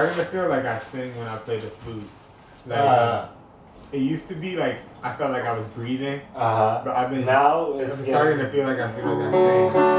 starting to feel like I sing when I play the flute. Like it used to be like I felt like I was breathing, but I've been now I'm starting to feel like I sing.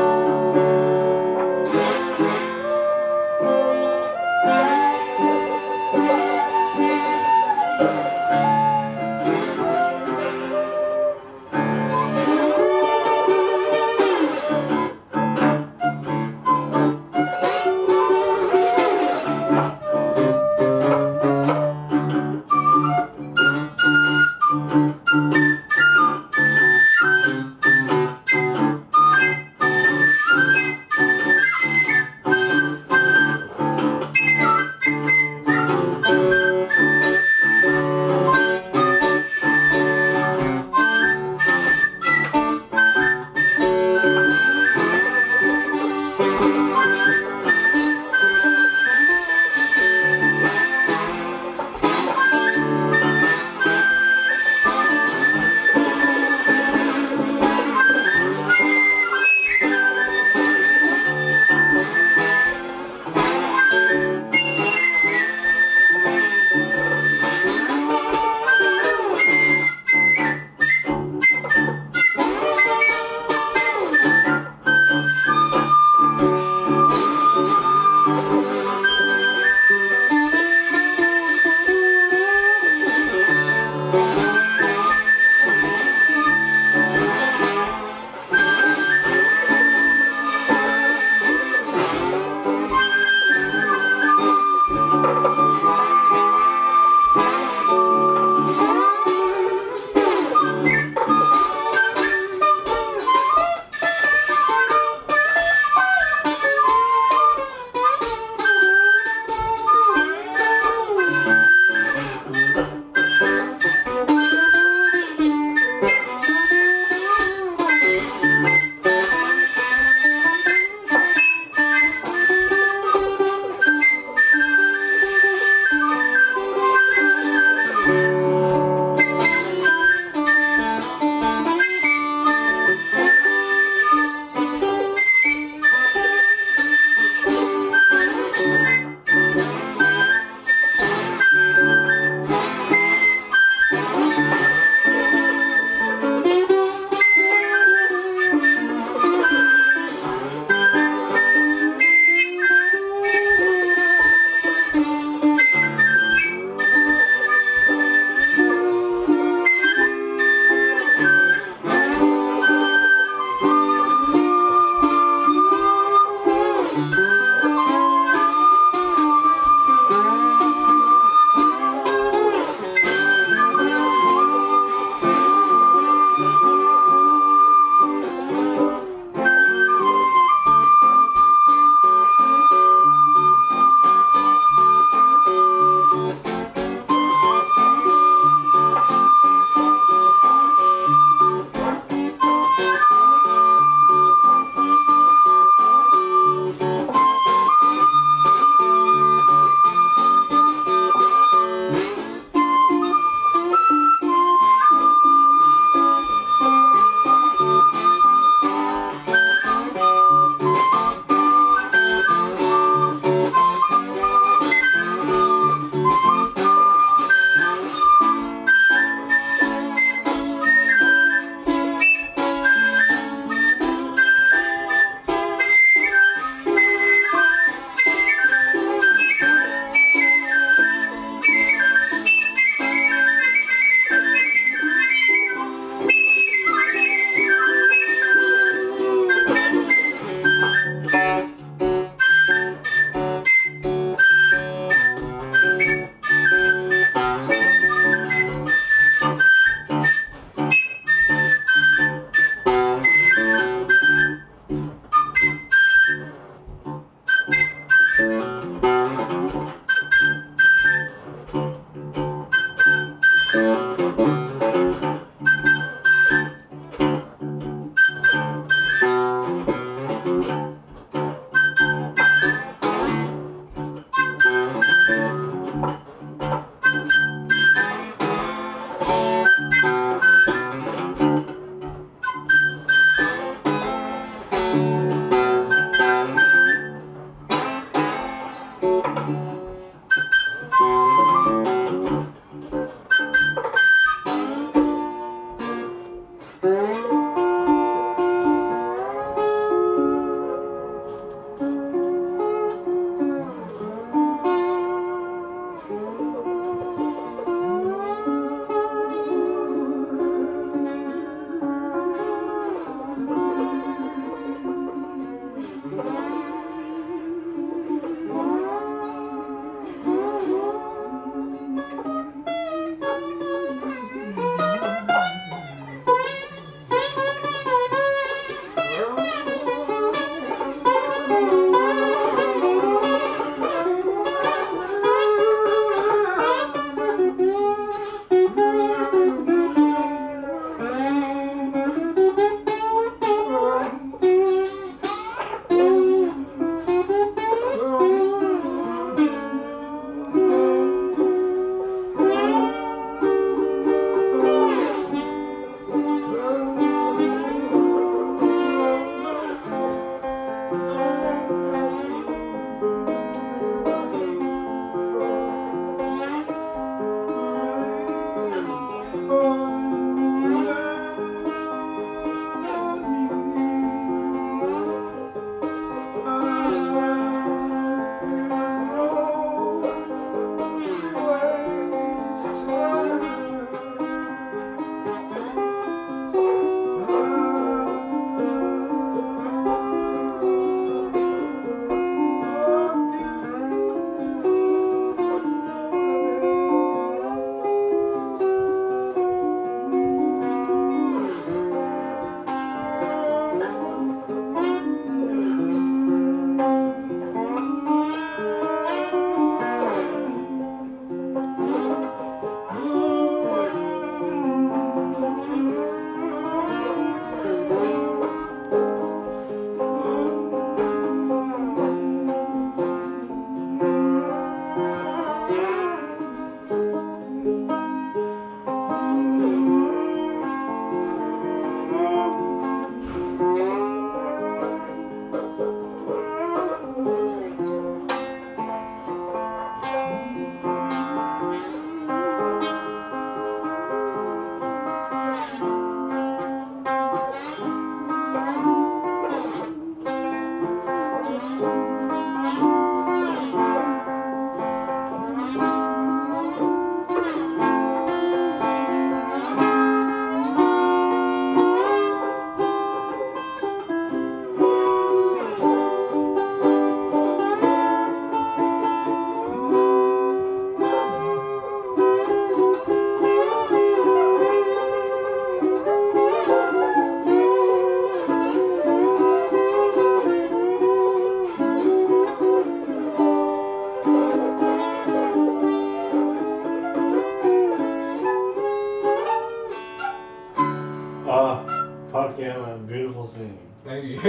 Fuck yeah, man. Beautiful singing. Thank you.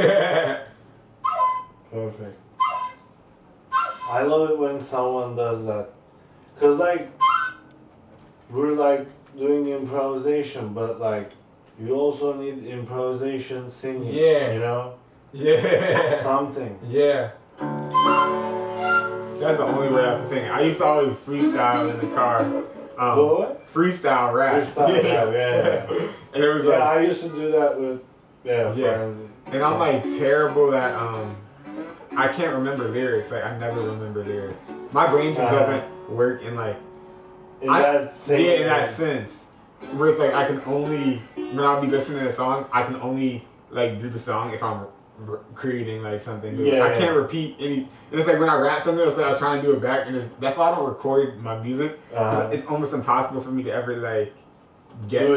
Perfect. I love it when someone does that. Cause like, we're like doing improvisation, but like, you also need improvisation singing. Yeah. You know? Yeah. Something. Yeah. That's the only way I have to sing it. I used to always freestyle in the car. What? Freestyle rap. Freestyle rap, yeah. And it was Yeah, like, I used to do that with friends. And I'm like terrible at I can't remember lyrics. Like I never remember lyrics. My brain just doesn't work in like in that sense. Where it's like I can only when I'll be listening to a song, I can only like do the song if I'm creating like something new. Yeah, I can't repeat any. And it's like when I rap something, it's like I try and do it back, and that's why I don't record my music. It's almost impossible for me to ever like get.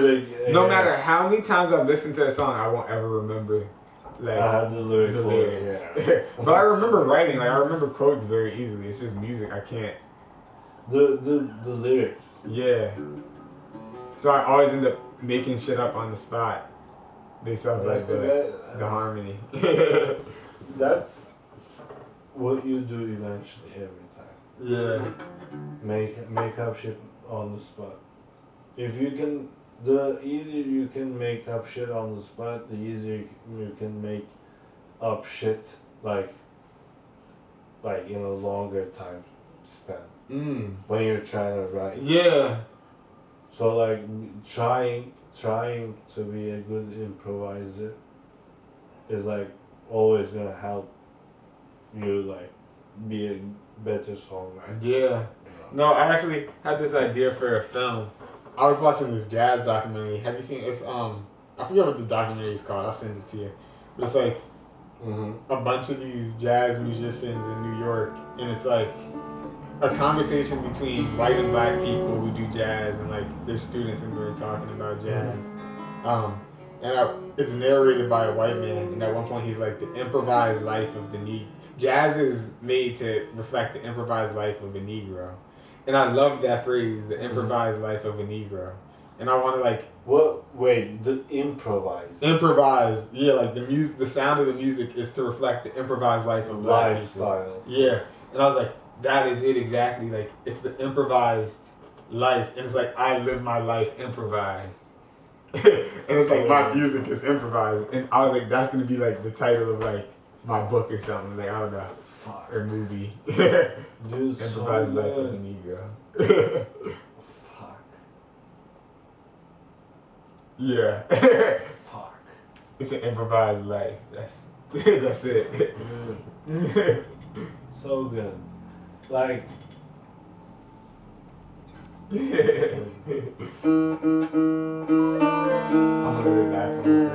No matter how many times I've listened to a song, I won't ever remember like the lyrics. Yeah. But I remember writing. Like I remember quotes very easily. It's just music. I can't. The lyrics. Yeah. So I always end up making shit up on the spot. Based off like the harmony. That's what you do eventually every time. Yeah. Make up shit on the spot. If you can, the easier you can make up shit on the spot, the easier you can make up shit like in a longer time span. When you're trying to write. Yeah. So like trying to be a good improviser is like always gonna help you like be a better songwriter. Yeah. No, I actually had this idea for a film. I was watching this jazz documentary. Have you seen it's I forget what the documentary is called. I'll send it to you. But it's like a bunch of these jazz musicians in New York, and it's like a conversation between white and black people who do jazz, and like their students, and we're talking about jazz. It's narrated by a white man, and at one point he's like, the improvised life of the Negro. Jazz is made to reflect the improvised life of a Negro. And I love that phrase, the improvised life of a Negro. And I want to like... What? Wait, the improvised? Improvised, yeah, like the music, the sound of the music is to reflect the improvised life of lifestyle. Yeah. And I was like, that is it exactly. Like, it's the improvised life. And it's like, I live my life improvised. And it's like, my music is improvised. And I was like, that's going to be like the title of like my book or something. Like, I don't know. Or movie. Dude, improvised life of a Negro. Fuck. Yeah. Fuck. It's an improvised life. That's it. So good. Like. I'm gonna go to the bathroom.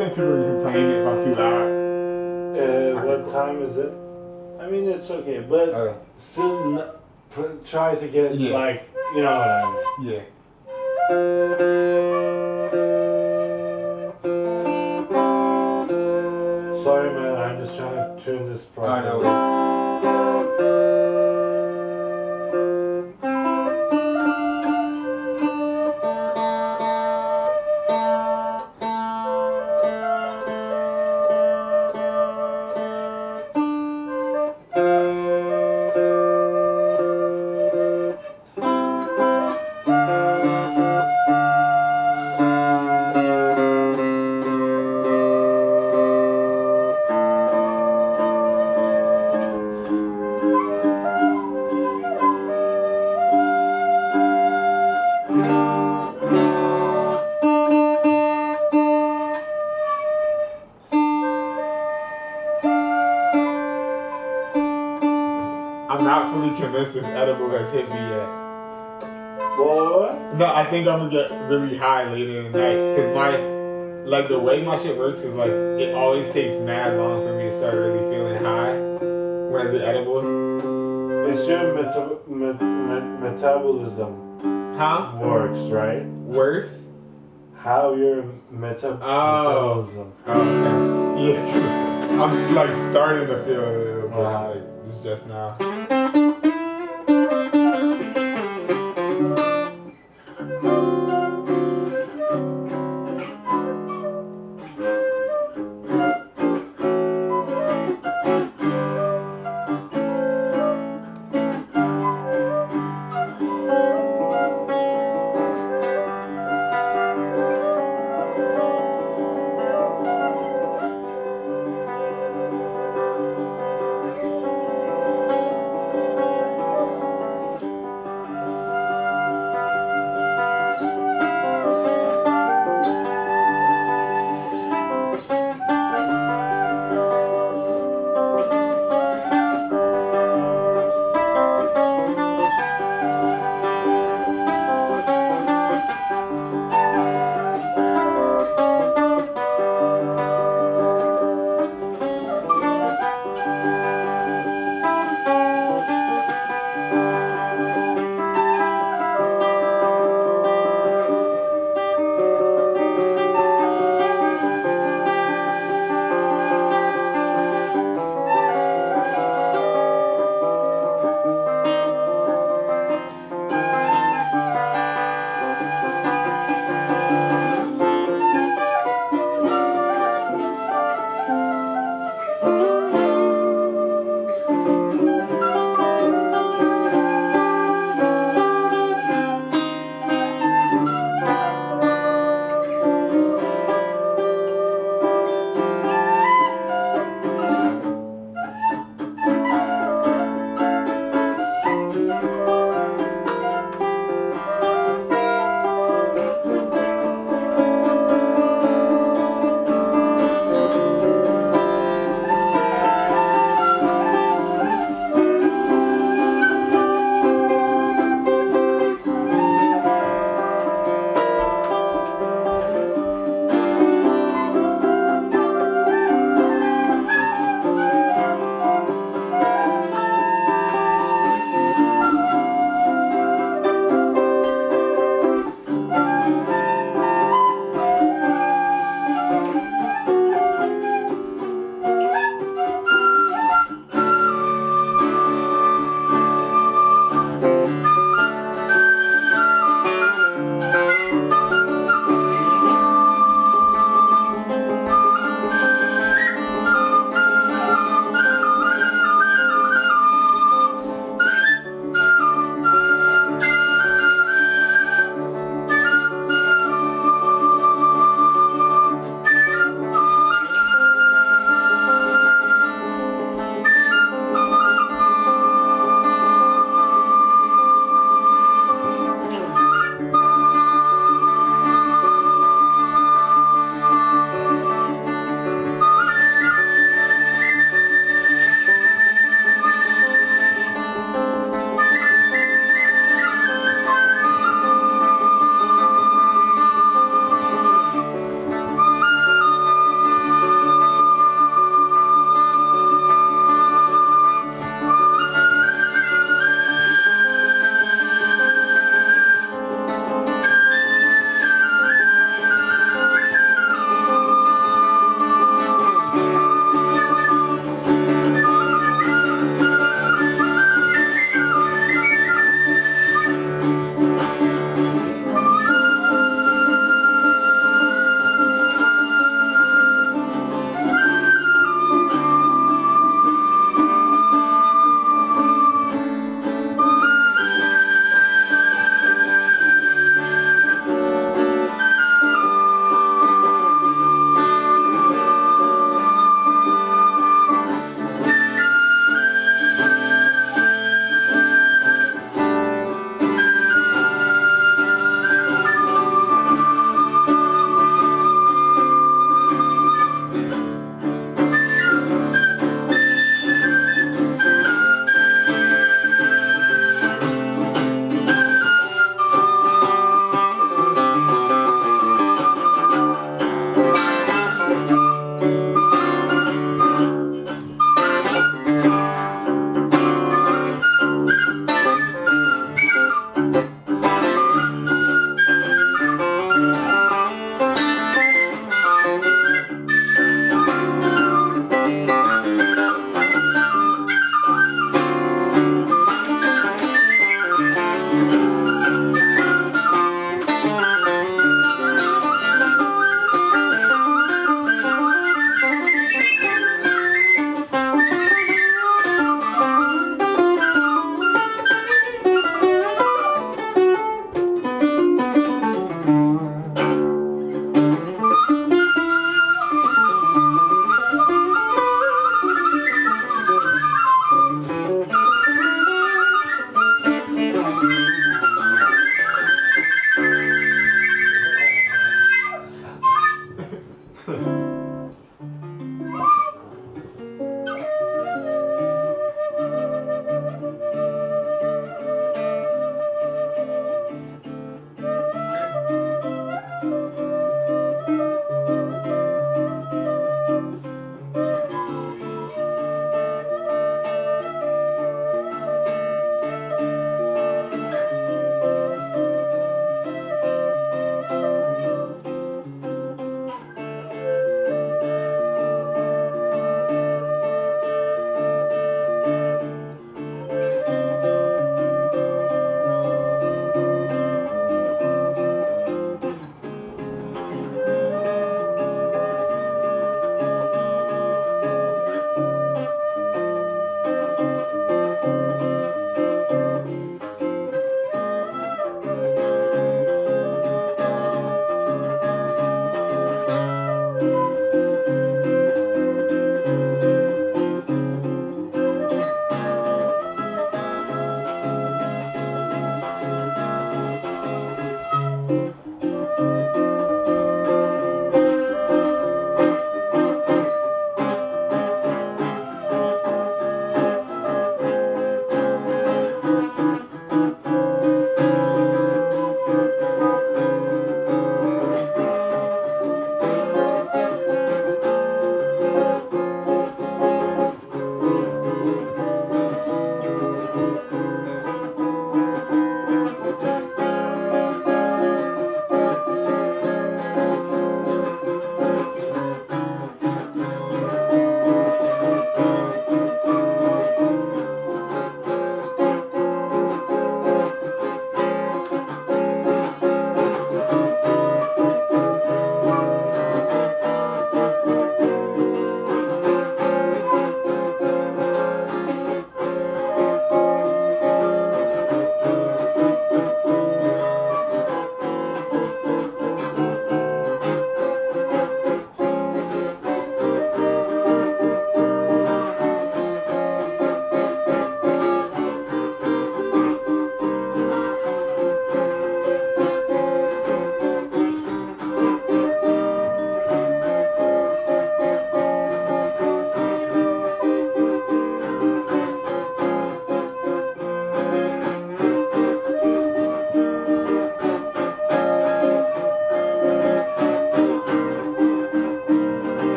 think people are complaining if I'm too loud. What time is it? I mean, it's okay, but still try to get like, you know what I mean. Yeah. Sorry, man. I'm just trying to tune this properly. I'm not fully convinced this edible has hit me yet. What? No, I think I'm gonna get really high later in the night. Cause like the way my shit works is like, it always takes mad long for me to start really feeling high when I do edibles. It's your metabolism works, right? Works? How your metabolism. Okay. Yeah, I'm just like starting to feel a little bit like this just now.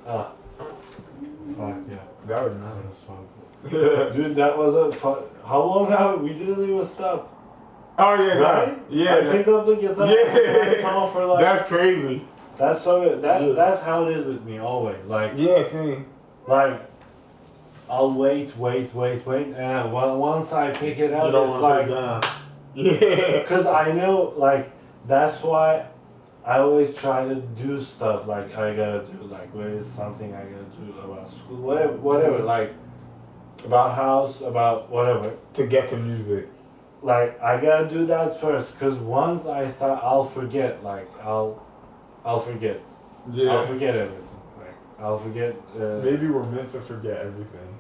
Ah, fuck yeah. That was That nice. was fun. Dude, that was a fun. How long have we didn't even stop? Oh yeah, Right? no. Yeah. I picked up the guitar. I talked for like. That's crazy. That's so. Yeah. That's how it is with me always. Like. Yeah, same. Like. I'll wait, and once I pick it up, You don't it's want to like. put it down. Yeah. Because I know, like, that's why I always try to do stuff like I gotta do, like, where is something I gotta do about school, whatever, like, about house, about whatever. To get to music. Like, I gotta do that first, because once I start, I'll forget, like, I'll forget. Yeah. I'll forget everything. Like, I'll forget. Maybe we're meant to forget everything.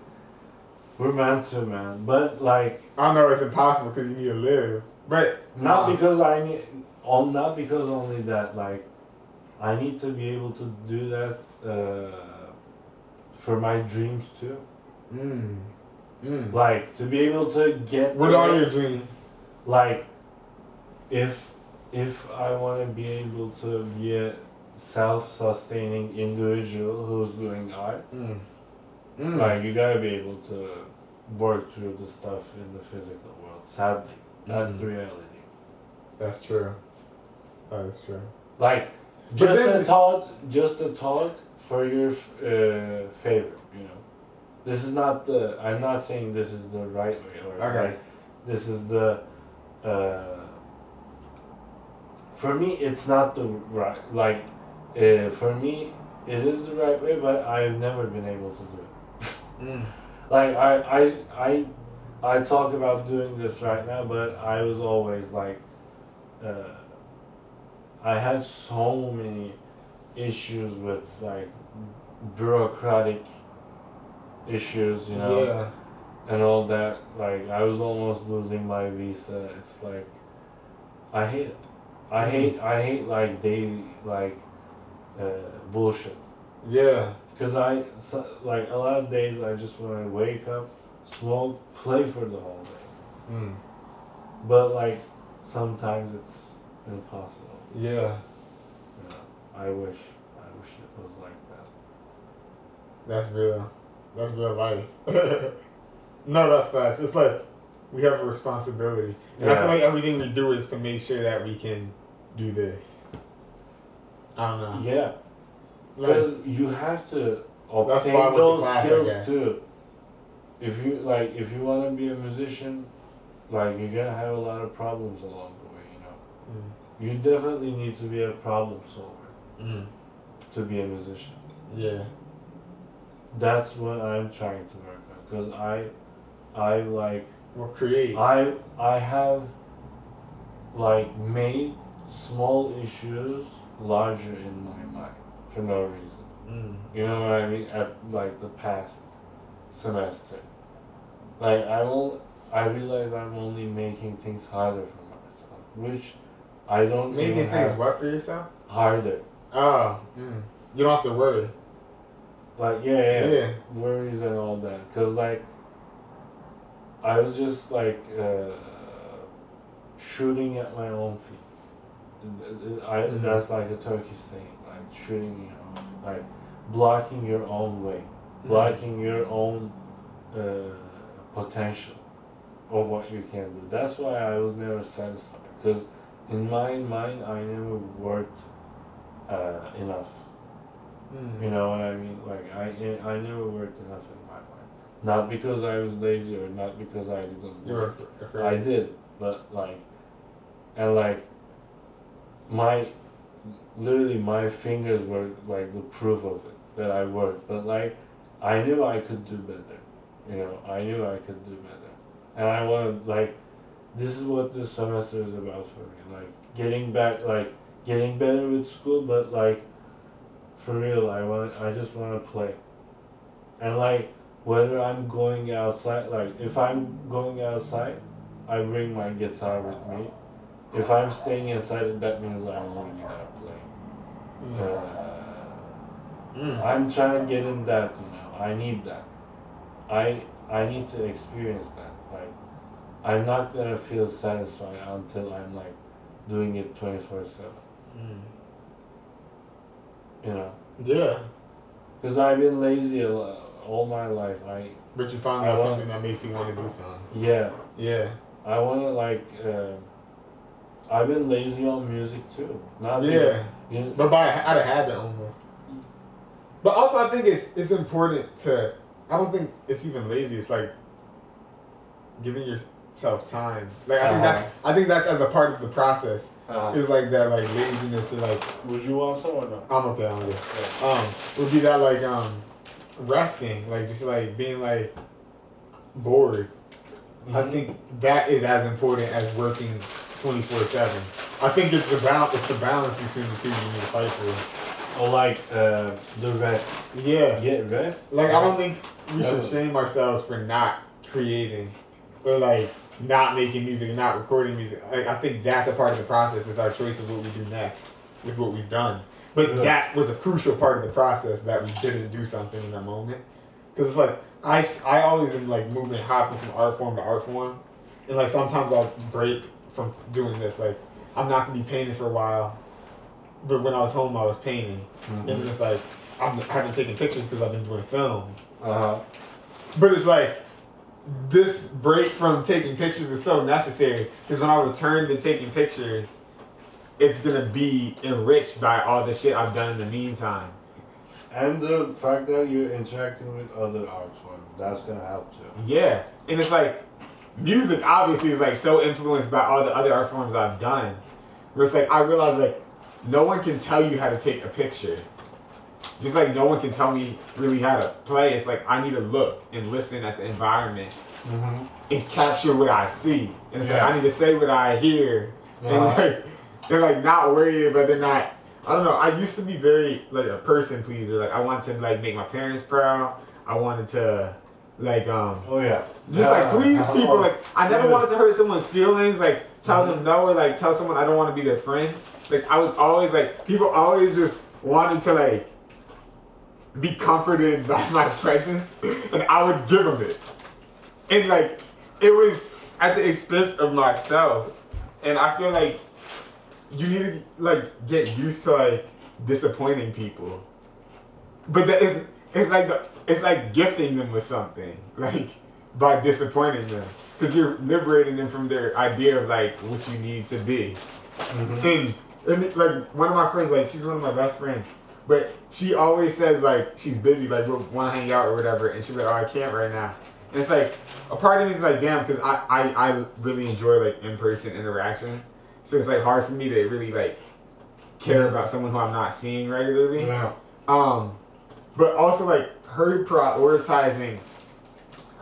We're meant to, man. But, like. I know it's impossible because you need to live. But. Not because I need. Not because only that, like. I need to be able to do that for my dreams too. Like to be able to get. What are your dreams? Like, if I want to be able to be a self-sustaining individual who's doing art, like you gotta be able to work through the stuff in the physical world. Sadly, that's the reality. That's true. That is true. Like. Just a thought for your favor, you know. This is not the. I'm not saying this is the right way or like this is the. For me, it's not the right. Like, for me, it is the right way, but I've never been able to do it. Like I talk about doing this right now, but I was always like. I had so many issues with like bureaucratic issues, you know, and all that. Like I was almost losing my visa. It's like I hate it. I hate like daily like bullshit. Yeah. Because like a lot of days I just want to wake up, smoke, play for the whole day. But like sometimes it's impossible. Yeah. I wish it was like that. That's real. That's real life. No, that's facts. It's like we have a responsibility. And I feel like everything we do is to make sure that we can do this. I don't know. Yeah. Because you have to obtain those skills too. If you want to be a musician, like you're gonna have a lot of problems along the way, you know. You definitely need to be a problem solver to be a musician. Yeah. That's what I'm trying to work on, because I like. Well, create. I have like made small issues larger in my mind for no reason. You know what I mean? At like the past semester, like I realize I'm only making things harder for myself, which I don't making things what for yourself? Harder. Oh. You don't have to worry. Like yeah. Worries and all that, cause like I was just like shooting at my own feet. That's like a Turkish saying, like shooting your own, like blocking your own way, blocking your own potential of what you can do. That's why I was never satisfied, because in my mind I never worked enough. You know what I mean? Like I never worked enough in my mind. Not because I was lazy or not because I didn't work. I did, but like, and like, literally my fingers were like the proof of it that I worked. But like, I knew I could do better. You know, I knew I could do better, and I wanted like, this is what this semester is about for me. Like getting better with school, but like. For real, I just want to play. And like, whether I'm going outside, like if I'm going outside, I bring my guitar with me. If I'm staying inside, that means I'm only gonna play. I'm trying to get in that, you know. I need that. I need to experience that. Like, I'm not gonna feel satisfied until I'm like doing it 24/7. You know. Yeah. Cause I've been lazy all my life. But you finally have something that makes you want to do something. Yeah. Yeah. I wanna like. I've been lazy on music too. Not Yeah. Because, but out of habit almost. But also, I think it's important to. I don't think it's even lazy. It's like giving yourself time. Like I think that's as a part of the process. Is like that like laziness or like. Would you want some or no? I'm okay. I'm good. Would be that like resting, like just like being like bored. Mm-hmm. I think that is as important as working 24/7. I think it's the balance. It's the balance between the two you need to fight for. Or like the rest. Yeah. Get rest. Like I don't think we should shame ourselves for not creating, or like not making music and not recording music. Like I think that's a part of the process. It's our choice of what we do next with what we've done. But that was a crucial part of the process that we didn't do something in that moment. Because it's like I always am like moving, hopping from art form to art form, and like sometimes I'll break from doing this. Like I'm not gonna be painting for a while, but when I was home I was painting, and it's like I haven't taken pictures because I've been doing film. But it's like this break from taking pictures is so necessary because when I return to taking pictures, it's gonna be enriched by all the shit I've done in the meantime. And the fact that you're interacting with other art forms, that's gonna help too. Yeah, and it's like music obviously is like so influenced by all the other art forms I've done. Where it's like I realize like no one can tell you how to take a picture. Just like no one can tell me really how to play. It's like I need to look and listen at the environment and capture what I see. And it's like I need to say what I hear. And like they're like not worried, but they're not. I don't know. I used to be very like a person pleaser. Like I wanted to like make my parents proud. I wanted to like just like please people. Like I never wanted to hurt someone's feelings. Like tell them no or like tell someone I don't want to be their friend. Like I was always like people always just wanted to like be comforted by my presence, and I would give them it. And like it was at the expense of myself. And I feel like you need to like get used to like disappointing people, but that is it's like gifting them with something like by disappointing them because you're liberating them from their idea of like what you need to be. And like one of my friends, like she's one of my best friends, but she always says like she's busy, like we'll want to hang out or whatever, and she's like, oh I can't right now. And it's like a part of me is like damn, because I really enjoy like in-person interaction. So it's like hard for me to really like care about someone who I'm not seeing regularly. Yeah. But also like her prioritizing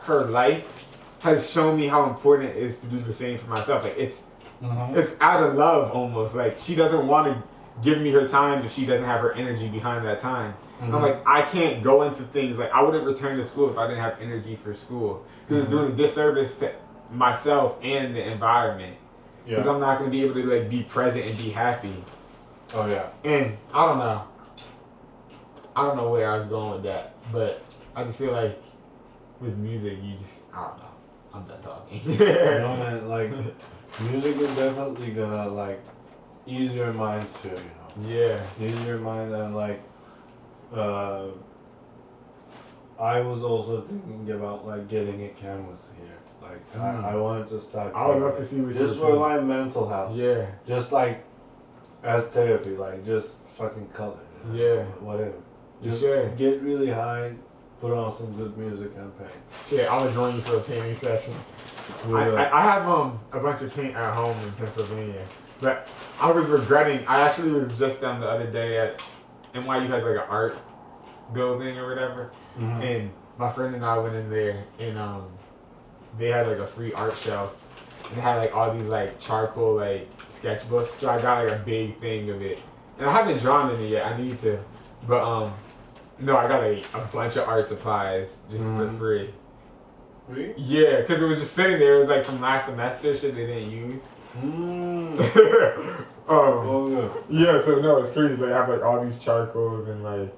her life has shown me how important it is to do the same for myself. Like it's out of love almost. Like she doesn't want to give me her time if she doesn't have her energy behind that time. I'm like I can't go into things like I wouldn't return to school if I didn't have energy for school because it's doing a disservice to myself and the environment. Because I'm not gonna be able to like be present and be happy. Oh yeah. And I don't know. I don't know where I was going with that, but I just feel like with music, you just I don't know. I'm done talking. No man, like music is definitely gonna like ease your mind too, you know. Yeah. Ease your mind and like I was also thinking about like getting a canvas here. Like I wanted to start. I would love to see what just for my mental health. Yeah. Just like as therapy, like just fucking color. You know? Yeah. Whatever. Just get really high, put on some good music and paint. Shit, I would join you for a painting session. I have a bunch of paint at home in Pennsylvania, but I was regretting. I actually was just down the other day at NYU has like an art building or whatever, and my friend and I went in there and they had like a free art shelf and it had like all these like charcoal like sketchbooks. So I got like a big thing of it, and I haven't drawn any yet. I need to, but no, I got like a bunch of art supplies just for free. Free? Yeah, because it was just sitting there. It was like from last semester, shit they didn't use. Yeah, so no, it's crazy. They have like all these charcoals and like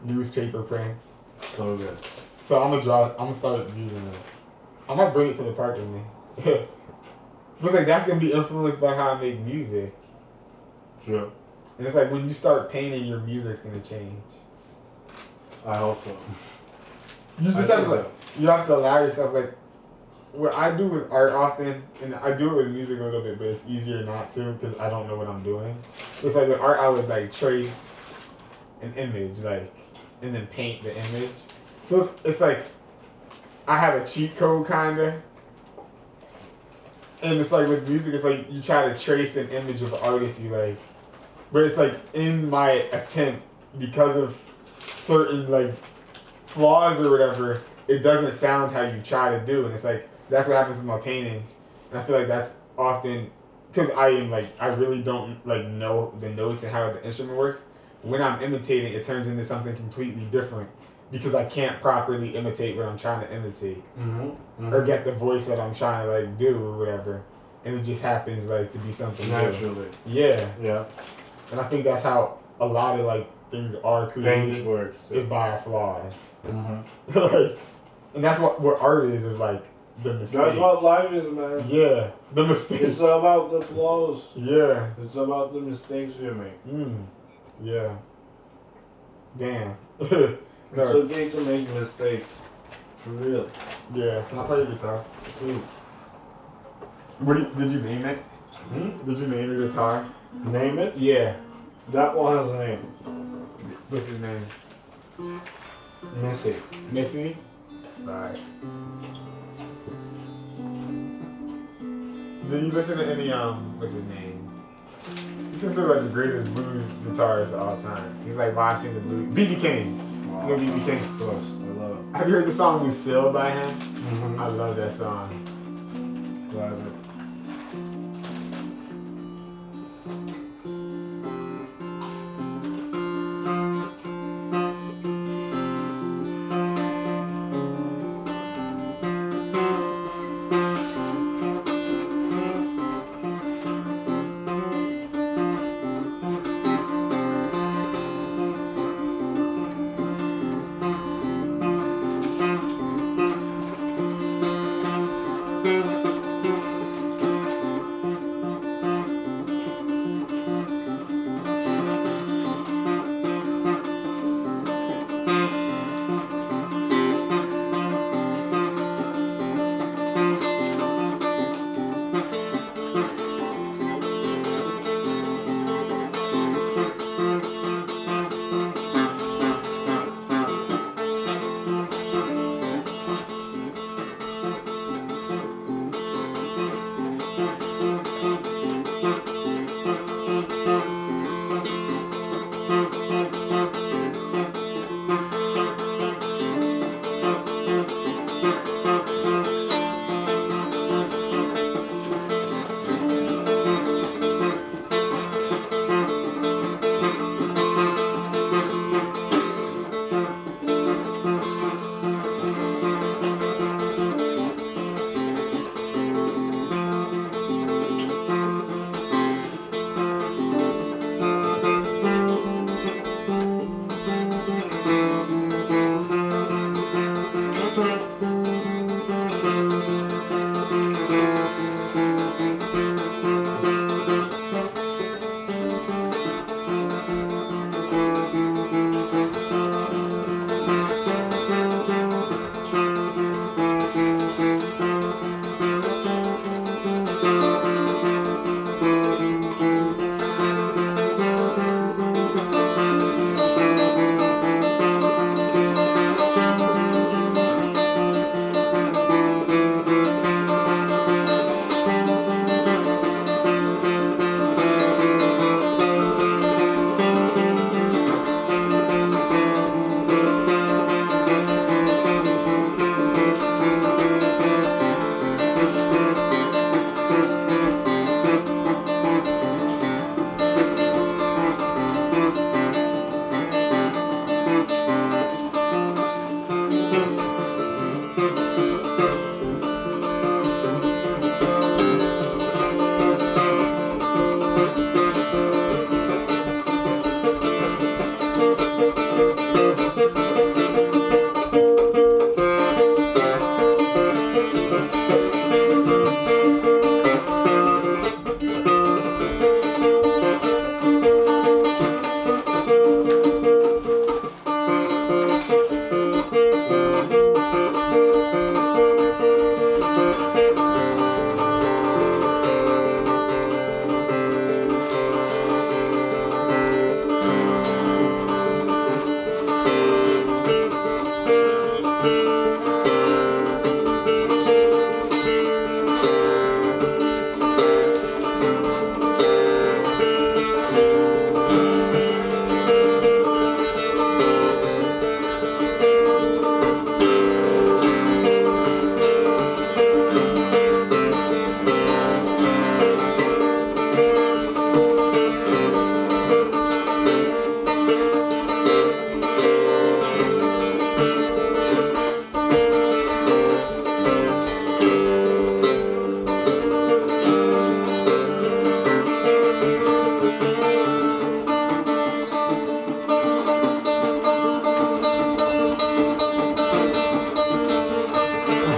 newspaper prints. So good. So I'm gonna start using it. I might bring it to the park with me. But it's like that's gonna be influenced by how I make music. Sure. And it's like when you start painting, your music's gonna change. I hope so. You just have to like, you have to allow yourself like. What I do with art often, and I do it with music a little bit, but it's easier not to because I don't know what I'm doing. So it's like with art, I would like trace an image, like, and then paint the image. So it's like I have a cheat code kinda, and it's like with music, it's like you try to trace an image of the artist you like, but it's like in my attempt because of certain like flaws or whatever, it doesn't sound how you try to do, and it's like that's what happens with my paintings, and I feel like that's often because I am like I really don't like know the notes and how the instrument works. When I'm imitating, it turns into something completely different because I can't properly imitate what I'm trying to imitate or get the voice that I'm trying to like do or whatever, and it just happens like to be something naturally. New. Yeah. Yeah. And I think that's how a lot of like things are created. Works. Is by our flaws. Mm-hmm. Like, and that's what art is like the mistake. That's what life is, man. Yeah, the mistake. It's about the flaws. Yeah. It's about the mistakes you make. Yeah. Damn. No. It's okay to make mistakes. For real. Yeah. Can I play your guitar? Please. Did you name it? Did you name your guitar? Name it? Yeah. That one has a name. What's his name? Missy. Missy? Alright. Did you listen to any, what's his name? He seems to be like the greatest blues guitarist of all time. He's like boxing the blues. B.B. King. Wow. You know B.B. King? Of course, I love it. Have you heard the song Lucille by him? Mm-hmm. I love that song. Classic.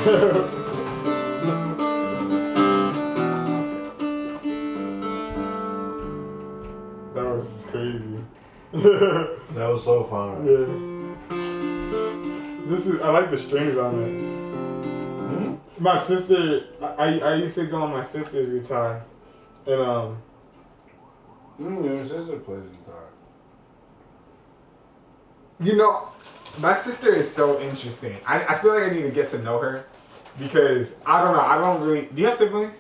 That was crazy. That was so fun. Yeah. I like the strings on it. Hmm? My sister, I used to go on my sister's guitar, and Your sister plays guitar. you know, my sister is so interesting. I feel like I need to get to know her because I don't know. I don't really. Do you have siblings?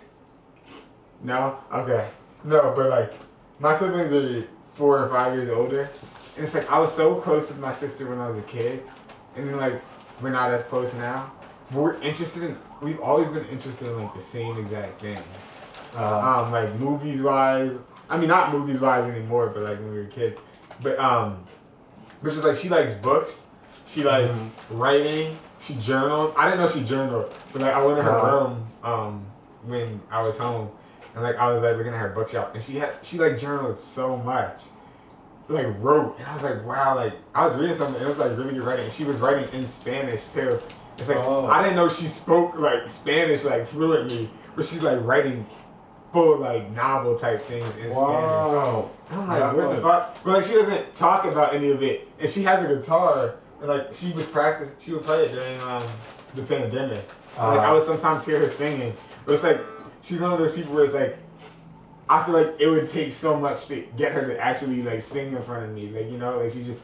No. Okay. No, but like my siblings are 4 or 5 years older, and it's like I was so close with my sister when I was a kid, and then like we're not as close now. But we're interested in. We've always been interested in like the same exact things. Like movies wise. I mean, not movies wise anymore, but like when we were kids. But she's like she likes books. She likes writing. She journals. I didn't know she journaled, but like I went in her room when I was home, and like I was like looking at her bookshelf, and she like journaled so much, like wrote, and I was like wow, like I was reading something, and it was like really good writing. And she was writing in Spanish too. It's like I didn't know she spoke like Spanish like fluently, but she's like writing full like novel type things in Spanish. And I'm like, what the fuck? But like she doesn't talk about any of it, and she has a guitar, and like she would play it during the pandemic. Like I would sometimes hear her singing, but it's like she's one of those people where it's like I feel like it would take so much to get her to actually like sing in front of me, like you know, like she's just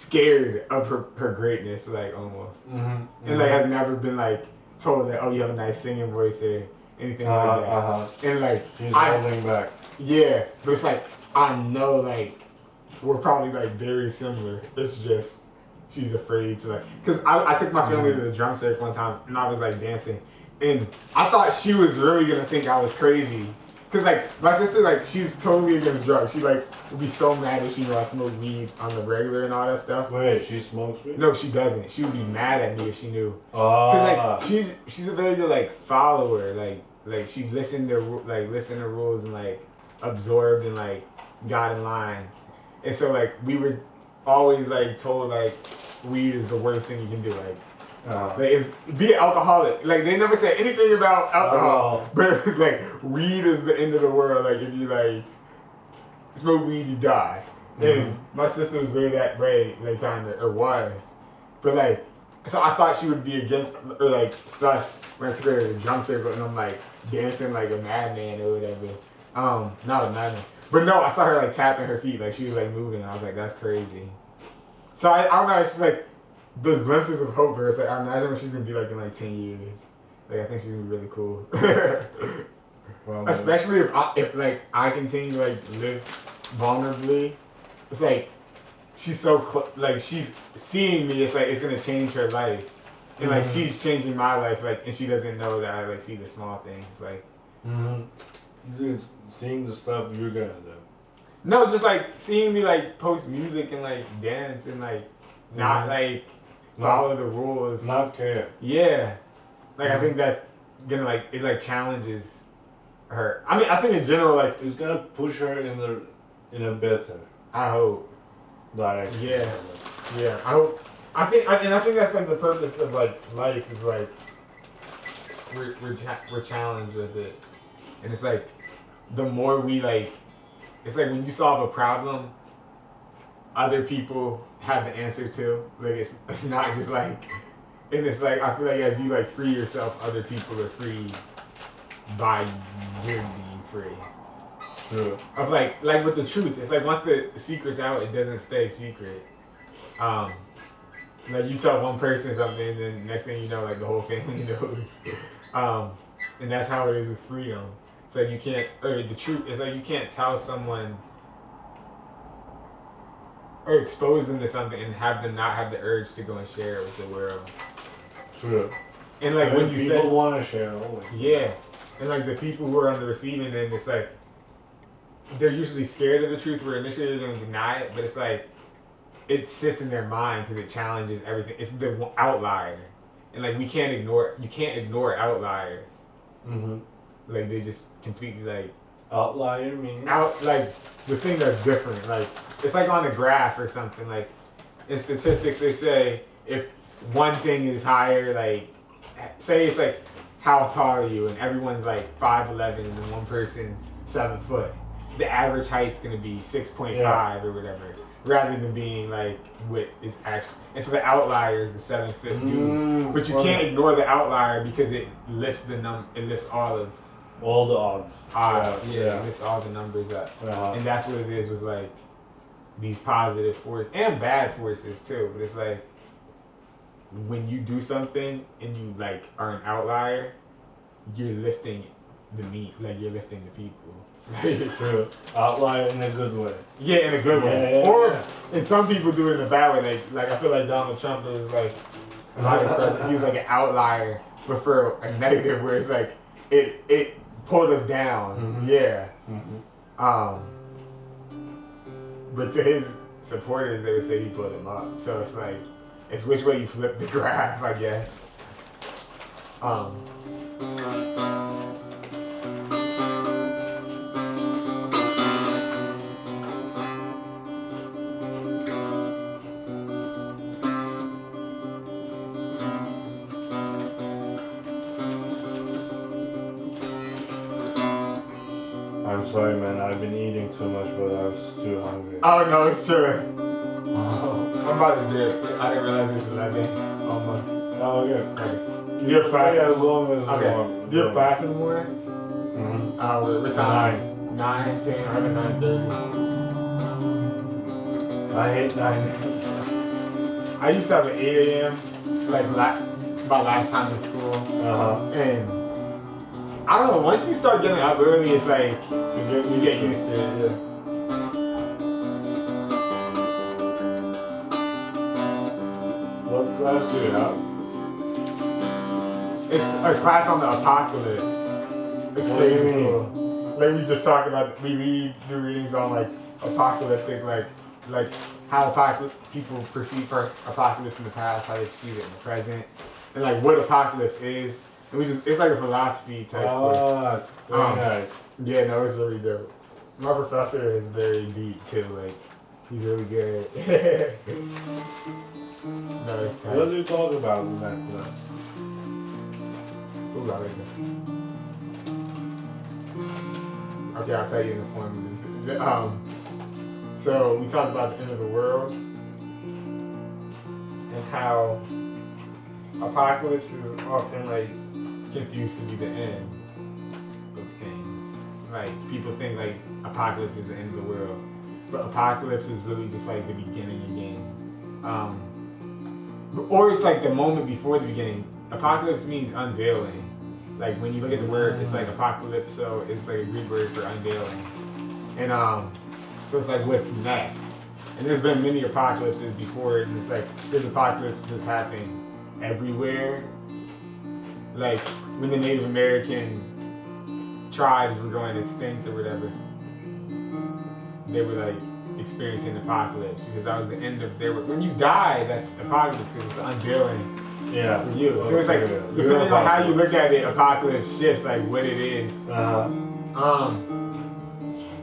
scared of her greatness, like almost, and like has never been like told that oh you have a nice singing voice or anything like that, and like she's holding back. Yeah, but it's like I know like we're probably like very similar. It's just she's afraid to like because I took my family to the drum circuit one time and I was like dancing and I thought she was really gonna think I was crazy. Cause like my sister like she's totally against drugs. She like would be so mad if she knew I smoked weed on the regular and all that stuff. Wait, she smokes weed? No, she doesn't. She would be mad at me if she knew. Cause like she's a very good like follower. Like she listened to rules and like absorbed and like got in line. And so like we were always like told like weed is the worst thing you can do. Be alcoholic. Like they never said anything about alcohol, but it was like weed is the end of the world. Like if you like smoke weed, you die. And my sister was very that way, like kind of or was, but like so I thought she would be against or like sus when I took her to the drum circle and I'm like dancing like a madman or whatever. Not a madman, but no, I saw her like tapping her feet, like she was like moving. And I was like, that's crazy. So I don't know. She's like. Those glimpses of hope where it's like I imagine what she's gonna be like in like 10 years. Like I think she's gonna be really cool. Well, especially if like I continue to like live vulnerably. It's like she's so like she's seeing me. It's like it's gonna change her life, and like she's changing my life. Like and she doesn't know that I like see the small things. Like just seeing the stuff you're gonna do. No, just like seeing me like post music and like dance and like not like. Follow the rules. Not care. Yeah. Like I think that's gonna like it like challenges her. I mean I think in general like it's gonna push her in a better. I hope. Direction. Yeah. Yeah. I hope. I think that's like the purpose of like life is like we're challenged with it, and it's like the more we like, it's like when you solve a problem, other people have the answer to. Like it's not just like, and it's like I feel like as you like free yourself, other people are freed by you being free. True. Of like with the truth, it's like once the secret's out, it doesn't stay secret. Like you tell one person something, and then next thing you know, like the whole family knows. And that's how it is with freedom. It's like you can't, or the truth, it's like you can't tell someone or expose them to something and have them not have the urge to go and share it with the world. True. And like when you people want to share always. Yeah. And like the people who are on the receiving end, it's like they're usually scared of the truth where initially they're going to deny it, but it's like it sits in their mind because it challenges everything. It's the outlier. And like you can't ignore outliers. Like they just completely like outlier meaning like the thing that's different. Like it's like on a graph or something. Like in statistics they say if one thing is higher, like say it's like how tall are you, and everyone's like 5'11", and then one person's 7 foot. The average height's gonna be 6.5 or whatever, rather than being like what is actually. And so the outlier is the 7 foot dude, but you can't ignore the outlier because it lifts it lifts all the odds. It lifts all the numbers up, and that's what it is with like these positive forces and bad forces too. But it's like when you do something and you like are an outlier, you're lifting the meat, like you're lifting the people. True. Outlier in a good way. Yeah, in a good way. Or and some people do it in a bad way. Like I feel like Donald Trump is like not his president. He was like an outlier, but for a negative, where it's like it pulled us down. Mm-hmm. Yeah. Mm-hmm. But to his supporters, they would say he pulled him up. So it's like it's which way you flip the graph, I guess. I'm sorry, man. I've been eating too much, but I was too hungry. Oh no, it's true. I'm about to dip. I didn't realize it's 11 almost. Oh, okay. Do you have class? Yeah, as long as okay. Do you have class in the morning? Mm-hmm. What time? 9, saying I have 9:30. I hate 9. I used to have an 8 a.m. like my last time in school. And I don't know. Once you start getting up early, it's like you get used to it. Yeah. What class do you have? It's a class on the apocalypse. It's crazy cool. Like we just talked about, we do readings on like apocalyptic, like how people perceive apocalypse in the past, how they perceive it in the present, and like what apocalypse is. And it's like a philosophy type course. Very nice. Yeah, no, it's really dope. My professor is very deep too. Like he's really good. No, it's tight. What do you talk about in that class? Ooh, I like that. Okay, I'll tell you in the form. So we talked about the end of the world and how apocalypse is often like confused to be the end of things. Like people think like apocalypse is the end of the world, but apocalypse is really just like the beginning again. Or it's like the moment before the beginning. Apocalypse means unveiling. Like when you look at the word, it's like apocalypse, so it's like a Greek word for unveiling. And so it's like what's next. And there's been many apocalypses before, and it's like there's apocalypses happening everywhere. Like when the Native American tribes were going extinct or whatever, they were like experiencing apocalypse because that was the end of their. When you die, that's apocalypse because it's the unveiling. Yeah. For you. So it's like depending on how you look at it, apocalypse shifts like what it is.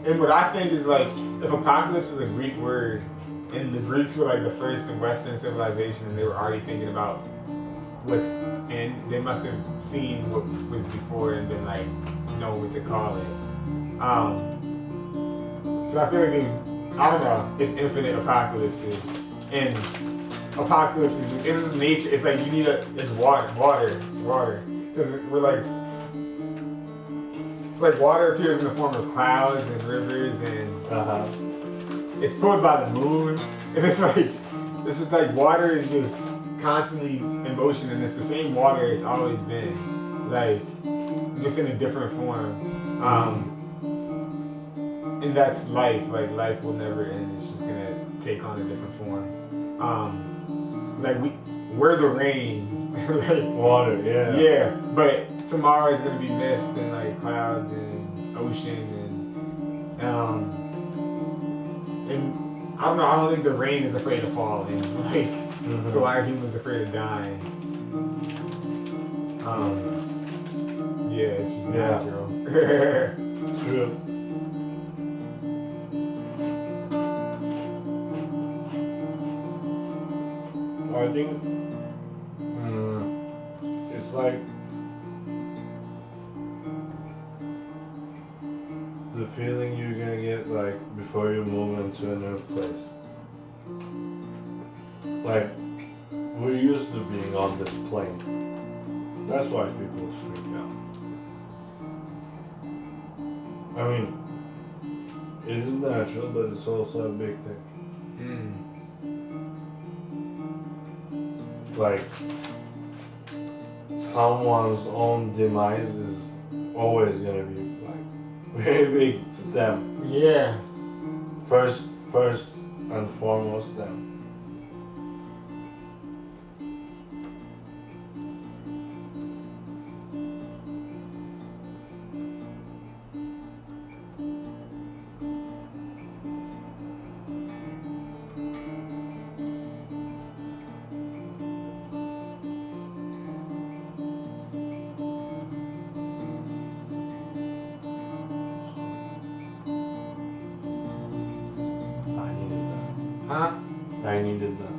And what I think is like if apocalypse is a Greek word, and the Greeks were like the first in Western civilization, and they were already thinking about what's and they must have seen what was before and been like know what to call it. So I feel like I don't know, it's infinite apocalypses. And apocalypse is just nature. It's like you need it's water. Because we're like, it's like water appears in the form of clouds and rivers and it's pulled by the moon. And it's just like water is just constantly in motion and it's the same water it's always been. Like, just in a different form. And that's life. Like life will never end. It's just gonna take on a different form. Like we're the rain. Like water, yeah. Yeah, but tomorrow is gonna be mist and like clouds and ocean and I don't know. I don't think the rain is afraid of falling. Like so why are humans afraid of dying? Yeah, it's just natural. True. I think it's It's like the feeling you're gonna get like before you move into a new place. Like we're used to being on this plane. That's why people freak out. I mean, it is natural, but it's also a big thing. Like someone's own demise is always gonna be like very big to them. Yeah. First and foremost them. I needed that. Huh? I needed that.